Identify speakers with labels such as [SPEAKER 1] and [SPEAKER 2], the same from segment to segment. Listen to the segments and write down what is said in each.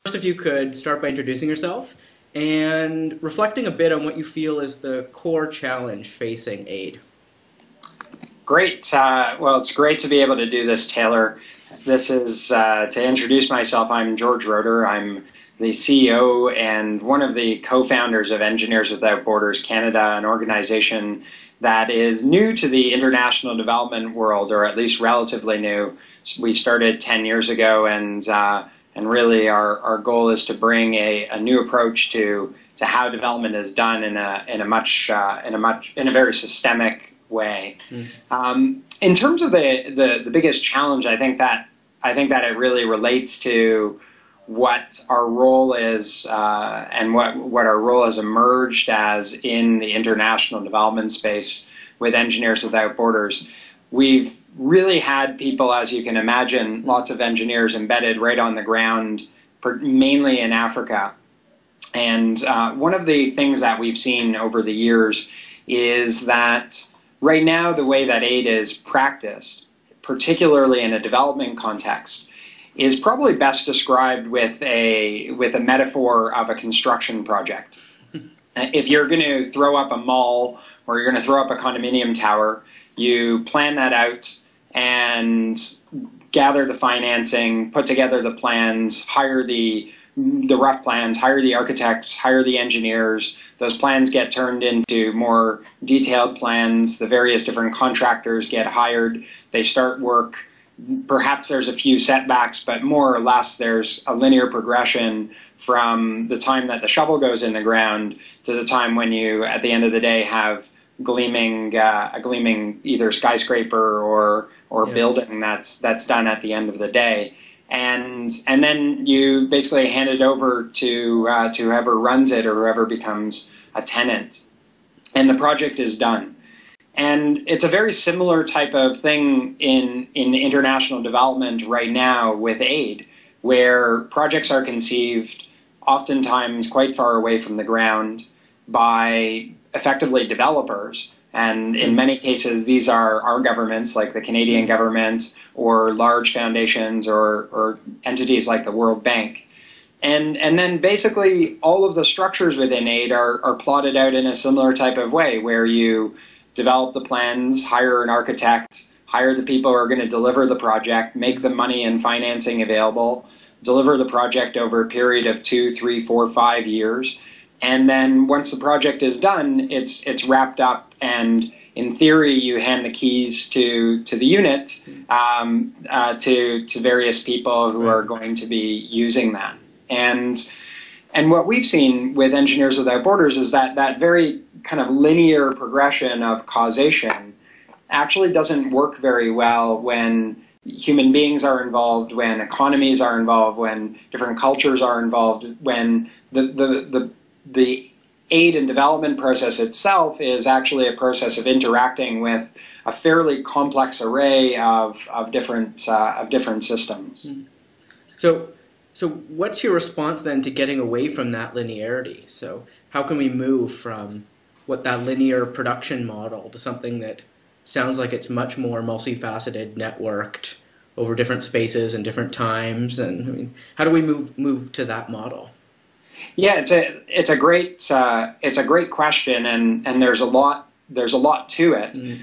[SPEAKER 1] First, if you could start by introducing yourself and reflecting a bit on what you feel is the core challenge facing aid.
[SPEAKER 2] Great. Well, it's great to be able to do this, Taylor. This is, to introduce myself, I'm George Roeder. I'm the CEO and one of the co-founders of Engineers Without Borders Canada, an organization that is new to the international development world, or at least relatively new. We started 10 years ago, and really our goal is to bring a new approach to how development is done in a very systemic way. In terms of the biggest challenge, I think that it really relates to what our role is and what our role has emerged as in the international development space with Engineers Without Borders. We've really had people, as you can imagine, lots of engineers embedded right on the ground, mainly in Africa. And one of the things that we've seen over the years is that right now the way that aid is practiced, particularly in a development context, is probably best described with a metaphor of a construction project. If you're going to throw up a mall or you're going to throw up a condominium tower, you plan that out and gather the financing, put together the plans, hire the rough plans, hire the architects, hire the engineers. Those plans get turned into more detailed plans. The various different contractors get hired. They start work. Perhaps there's a few setbacks, but more or less there's a linear progression from the time that the shovel goes in the ground to the time when you, at the end of the day, have a gleaming either skyscraper or building that's done at the end of the day. And then you basically hand it over to whoever runs it or whoever becomes a tenant, and the project is done. And it's a very similar type of thing in international development right now with aid, where projects are conceived oftentimes quite far away from the ground by effectively developers. And in many cases, these are our governments, like the Canadian government, or large foundations or entities like the World Bank. And then basically all of the structures within aid are plotted out in a similar type of way, where you develop the plans, hire an architect, hire the people who are going to deliver the project, make the money and financing available, deliver the project over a period of 2, 3, 4, 5 years. And then once the project is done, it's wrapped up, and in theory you hand the keys to the unit to various people who are going to be using that. And what we've seen with Engineers Without Borders is that very kind of linear progression of causation actually doesn't work very well when human beings are involved, when economies are involved, when different cultures are involved, when the aid and development process itself is actually a process of interacting with a fairly complex array of different systems.
[SPEAKER 1] So what's your response then to getting away from that linearity? So how can we move from what that linear production model to something that sounds like it's much more multifaceted, networked over different spaces and different times? And I mean, how do we move to that model?
[SPEAKER 2] Yeah, it's a great question, and there's a lot to it.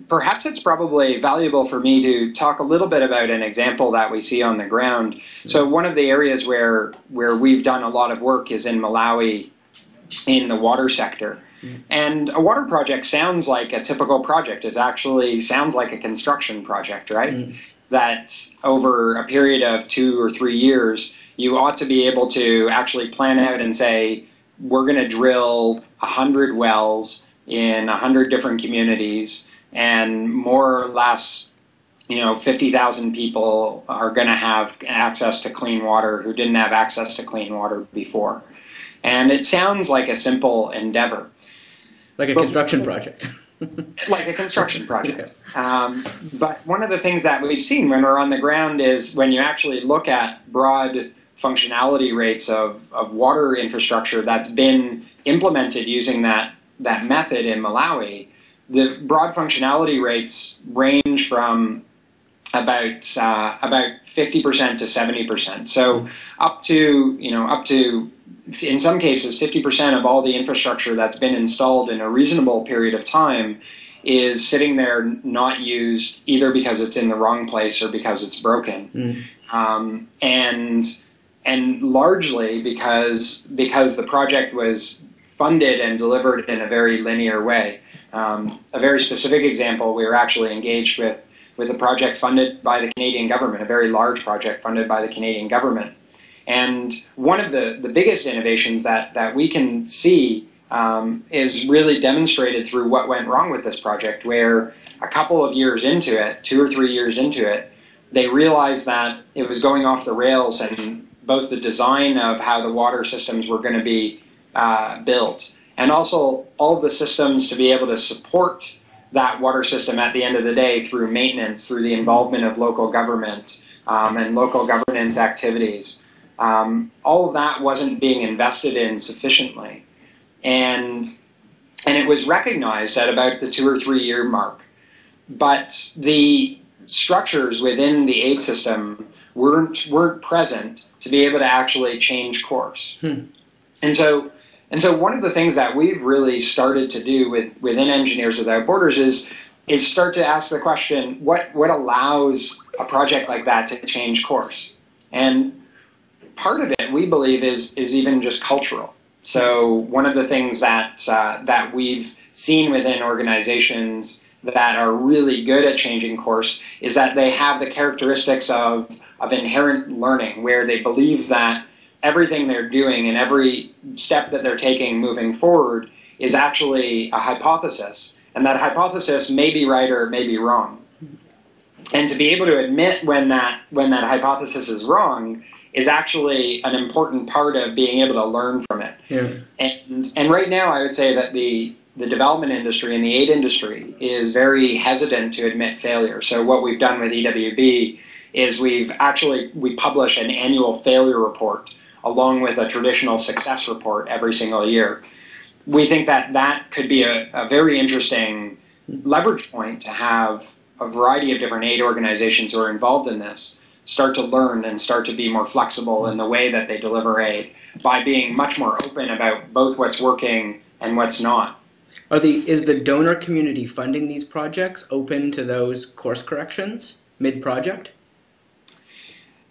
[SPEAKER 2] Perhaps it's probably valuable for me to talk a little bit about an example that we see on the ground. So one of the areas where we've done a lot of work is in Malawi, in the water sector. And a water project sounds like a typical project. It actually sounds like a construction project, right? That over a period of 2 or 3 years, you ought to be able to actually plan out and say, we're going to drill 100 wells in 100 different communities, and more or less, 50,000 people are going to have access to clean water who didn't have access to clean water before. And it sounds like a simple endeavor.
[SPEAKER 1] Like a construction project.
[SPEAKER 2] Like a construction project. But one of the things that we've seen when we're on the ground is when you actually look at broad functionality rates of water infrastructure that's been implemented using that method in Malawi, the broad functionality rates range from about 50% to 70%. So up to in some cases 50% of all the infrastructure that's been installed in a reasonable period of time is sitting there not used, either because it's in the wrong place or because it's broken, and largely because the project was funded and delivered in a very linear way. A very specific example, we were actually engaged with a project funded by the Canadian government, a very large project funded by the Canadian government. And one of the biggest innovations that we can see is really demonstrated through what went wrong with this project, where a couple of years into it, 2 or 3 years into it, they realized that it was going off the rails, and both the design of how the water systems were going to be built, and also all of the systems to be able to support that water system at the end of the day through maintenance, through the involvement of local government and local governance activities. All of that wasn't being invested in sufficiently. And it was recognized at about the 2 or 3 year mark. But the structures within the aid system weren't present to be able to actually change course. And so one of the things that we've really started to do within Engineers Without Borders is start to ask the question, what allows a project like that to change course? And part of it, we believe, is even just cultural. So one of the things that we've seen within organizations that are really good at changing course is that they have the characteristics of inherent learning, where they believe that everything they're doing and every step that they're taking moving forward is actually a hypothesis, and that hypothesis may be right or it may be wrong. And to be able to admit when that hypothesis is wrong is actually an important part of being able to learn from it.
[SPEAKER 1] Yeah.
[SPEAKER 2] And right now I would say that the development industry and the aid industry is very hesitant to admit failure. So what we've done with EWB is we publish an annual failure report along with a traditional success report every single year. We think that could be a very interesting leverage point to have a variety of different aid organizations who are involved in this start to learn and start to be more flexible in the way that they deliver aid by being much more open about both what's working and what's not.
[SPEAKER 1] Is the donor community funding these projects open to those course corrections mid-project?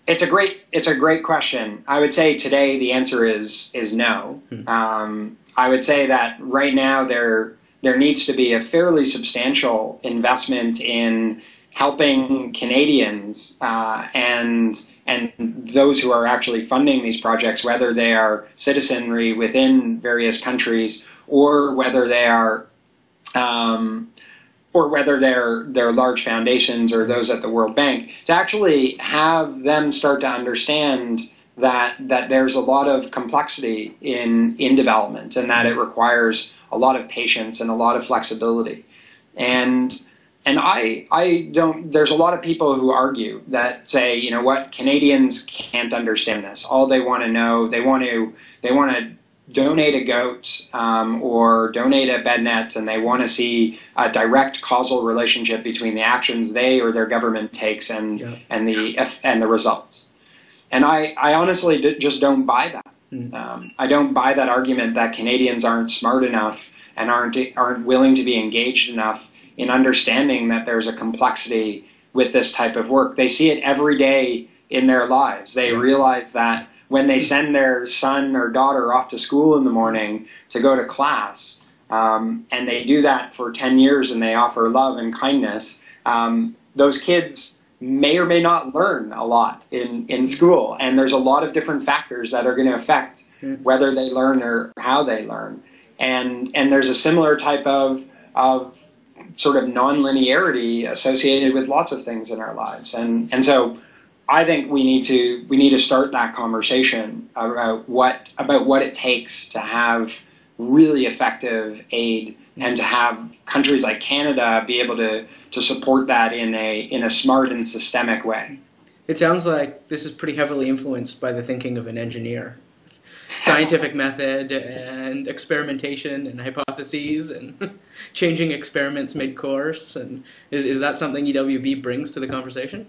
[SPEAKER 2] It's a great question. I would say today the answer is no. I would say that right now there needs to be a fairly substantial investment in helping Canadians and those who are actually funding these projects, whether they are citizenry within various countries or whether they are they're large foundations or those at the World Bank, to actually have them start to understand that there's a lot of complexity in development, and that it requires a lot of patience and a lot of flexibility. And I don't, there's a lot of people who argue that say, you know what, Canadians can't understand this. All they want to know, they want to donate a goat or donate a bed net, and they want to see a direct causal relationship between the actions they or their government takes and the results. And I honestly just don't buy that. I don't buy that argument that Canadians aren't smart enough and aren't willing to be engaged enough in understanding that there's a complexity with this type of work. They see it every day in their lives. They realize that when they send their son or daughter off to school in the morning to go to class, and they do that for 10 years and they offer love and kindness, those kids may or may not learn a lot in school. And there's a lot of different factors that are going to affect whether they learn or how they learn. And there's a similar type of sort of non-linearity associated with lots of things in our lives. And so I think we need to start that conversation about what it takes to have really effective aid, and to have countries like Canada be able to support that in a smart and systemic way.
[SPEAKER 1] It sounds like this is pretty heavily influenced by the thinking of an engineer. scientific method and experimentation and hypotheses and changing experiments mid-course. And is that something EWB brings to the conversation?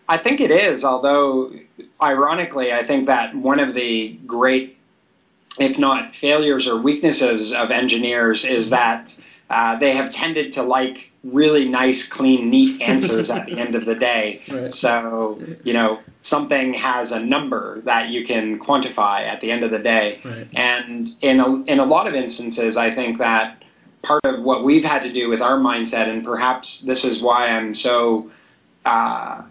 [SPEAKER 2] I think it is, although ironically, I think that one of the great, if not failures or weaknesses of engineers is that they have tended to like really nice, clean, neat answers at the end of the day.
[SPEAKER 1] Right.
[SPEAKER 2] So, something has a number that you can quantify at the end of the day.
[SPEAKER 1] Right.
[SPEAKER 2] And in a lot of instances, I think that part of what we've had to do with our mindset, and perhaps this is why I'm so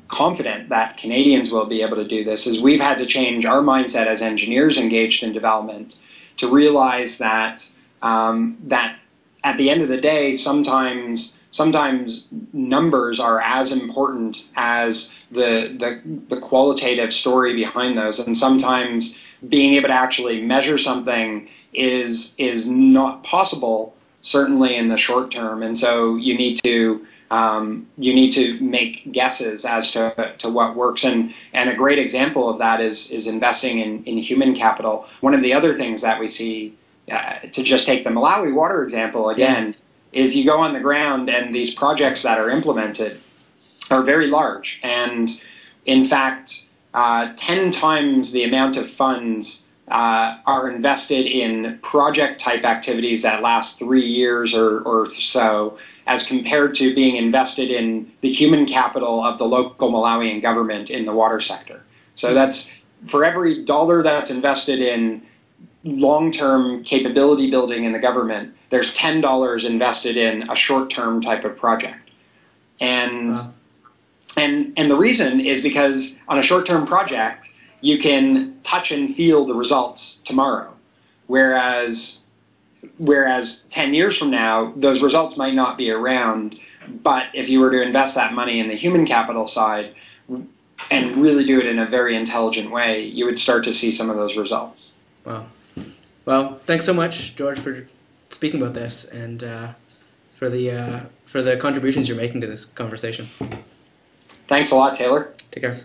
[SPEAKER 2] confident that Canadians will be able to do this, is we've had to change our mindset as engineers engaged in development to realize that that at the end of the day, sometimes numbers are as important as the qualitative story behind those, and sometimes being able to actually measure something is not possible, certainly in the short term, and so you need to make guesses as to what works. And a great example of that is investing in human capital. One of the other things that we see, to just take the Malawi water example again, is you go on the ground and these projects that are implemented are very large. And in fact, 10 times the amount of funds are invested in project type activities that last 3 years or so, as compared to being invested in the human capital of the local Malawian government in the water sector. So that's, for every dollar that's invested in long-term capability building in the government, there's $10 invested in a short-term type of project. And the reason is because on a short-term project, you can touch and feel the results tomorrow. Whereas 10 years from now, those results might not be around, but if you were to invest that money in the human capital side and really do it in a very intelligent way, you would start to see some of those results.
[SPEAKER 1] Wow. Well, thanks so much, George, for speaking about this and for the contributions you're making to this conversation.
[SPEAKER 2] Thanks a lot, Taylor.
[SPEAKER 1] Take care.